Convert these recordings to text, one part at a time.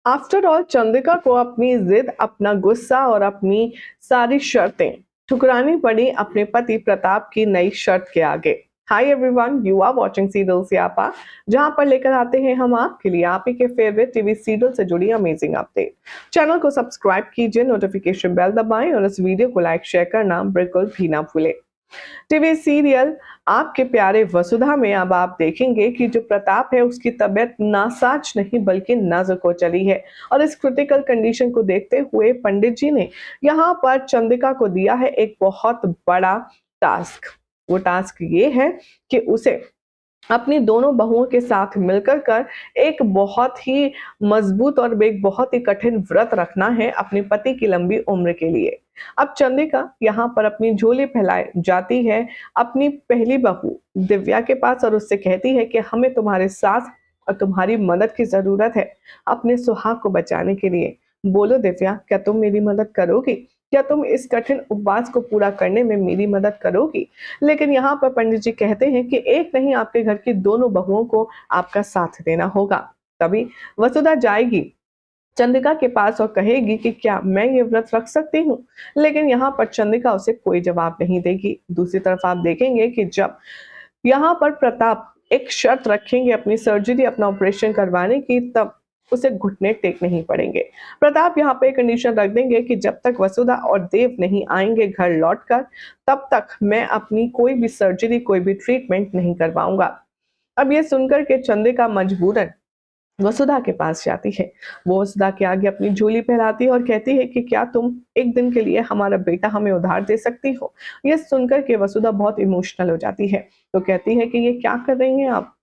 After all Chandrika को अपनी जिद, अपना गुस्सा और अपनी सारी शर्तें ठुकरानी पड़ी अपने पति प्रताप की नई शर्त के आगे। Hi everyone, you are watching serial Syaapa, जहां पर लेकर आते हैं हम आपके लिए आप ही के फेवरेट टीवी सीरियल से जुड़ी अमेजिंग अपडेट। चैनल को सब्सक्राइब कीजिए, नोटिफिकेशन बेल दबाएं और इस वीडियो को लाइक शेयर करना बिल्कुल भी ना भूलें। टीवी सीरियल आपके प्यारे वसुधा में अब आप देखेंगे कि जो प्रताप है उसकी तबीयत नासाज नहीं बल्कि नाजुक हो चली है। और इस क्रिटिकल कंडीशन को देखते हुए पंडित जी ने यहाँ पर चंद्रिका को दिया है एक बहुत बड़ा टास्क। वो टास्क ये है कि उसे अपनी दोनों बहुओं के साथ मिलकर कर एक बहुत ही मजबूत और एक बहुत ही कठिन व्रत रखना है अपने पति की लंबी उम्र के लिए। अब चंद्रिका यहाँ पर अपनी झोली फैलाए जाती है अपनी पहली बहू दिव्या के पास और उससे कहती है कि हमें तुम्हारे साथ और तुम्हारी मदद की जरूरत है अपने सुहाग को बचाने के लिए। बोलो दिव्या, क्या तुम मेरी मदद करोगी? क्या तुम इस कठिन उपवास को पूरा करने में मेरी मदद करोगी? लेकिन यहाँ पर पंडित जी कहते हैं कि एक नहीं, आपके घर की दोनों बहुओं को आपका साथ देना होगा। तभी वसुधा जाएगी चंद्रिका के पास और कहेगी कि क्या मैं ये व्रत रख सकती हूँ? लेकिन यहाँ पर चंद्रिका उसे कोई जवाब नहीं देगी। दूसरी तरफ आप देखेंगे कि जब यहाँ पर प्रताप एक शर्त रखेंगे अपनी सर्जरी, अपना ऑपरेशन करवाने की, तब उसे घुटने टेकने ही पड़ेंगे। प्रताप यहाँ पे कंडीशन रख देंगे कि जब तक वसुधा और देव नहीं आएंगे घर लौटकर, तब तक मैं अपनी कोई भी सर्जरी, कोई भी ट्रीटमेंट नहीं करवाऊंगा। अब ये सुनकर के चंद्रिका मजबूरन वसुधा के पास जाती है। वो वसुधा के आगे अपनी झोली फैलाती है और कहती है कि क्या तुम एक दिन के लिए हमारा बेटा हमें उधार दे सकती हो? ये सुनकर के वसुधा बहुत इमोशनल हो जाती है। तो कहती है कि ये क्या कर रही हैं आप?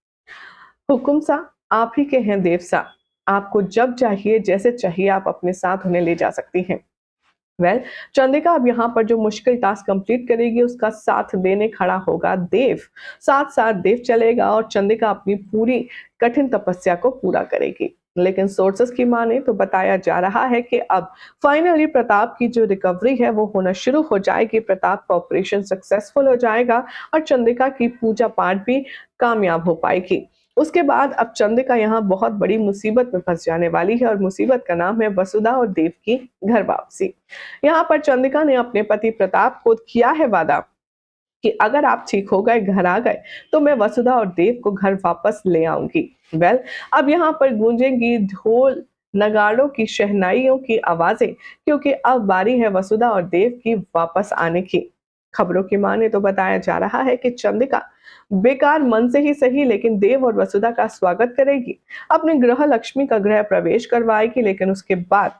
हुकुम सा आप ही के हैं देव सा, आपको जब चाहिए जैसे चाहिए आप अपने साथ उन्हें ले जा सकती हैं। चंद्रिका अब यहाँ पर जो मुश्किल टास्क कंप्लीट करेगी उसका साथ देने खड़ा होगा देव। साथ साथ देव चलेगा और चंद्रिका अपनी पूरी कठिन तपस्या को पूरा करेगी। लेकिन सोर्सेस की माने तो बताया जा रहा है कि अब फाइनली प्रताप की जो रिकवरी है वो होना शुरू हो जाएगी। प्रताप का ऑपरेशन सक्सेसफुल हो जाएगा और चंद्रिका की पूजा पाठ भी कामयाब हो पाएगी। उसके बाद अब चंद्रिका यहाँ बहुत बड़ी मुसीबत में फंस जाने वाली है और मुसीबत का नाम है वसुधा और देव की घर वापसी। यहाँ पर चंद्रिका ने अपने पति प्रताप को किया है वादा कि अगर आप ठीक हो गए, घर आ गए, तो मैं वसुधा और देव को घर वापस ले आऊंगी। अब यहाँ पर गूंजेंगी ढोल नगाड़ों की, शहनाइयों की आवाजें, क्योंकि अब बारी है वसुधा और देव की वापस आने की। खबरों की माने तो बताया जा रहा है कि चंद्रिका बेकार मन से ही सही लेकिन देव और वसुधा का स्वागत करेगी, अपने ग्रह लक्ष्मी का गृह प्रवेश करवाएगी। लेकिन उसके बाद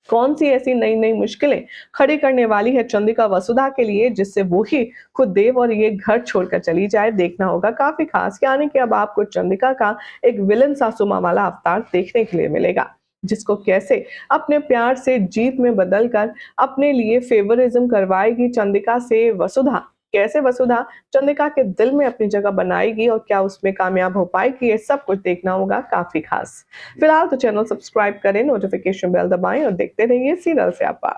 कौन सी ऐसी नई नई मुश्किलें खड़ी करने वाली है चंद्रिका वसुधा के लिए, जिससे वो ही खुद देव और ये घर छोड़कर चली जाए, देखना होगा काफी खास। यानी कि अब आपको चंद्रिका का एक विलन सासुमा वाला अवतार देखने के लिए मिलेगा, जिसको कैसे अपने प्यार से जीत में बदलकर अपने लिए फेवरिज्म करवाएगी चंद्रिका से वसुधा। कैसे वसुधा चंद्रिका के दिल में अपनी जगह बनाएगी और क्या उसमें कामयाब हो पाएगी, ये सब कुछ देखना होगा काफी खास। फिलहाल तो चैनल सब्सक्राइब करें, नोटिफिकेशन बेल दबाएं और देखते रहिए सीरियल स्यापा।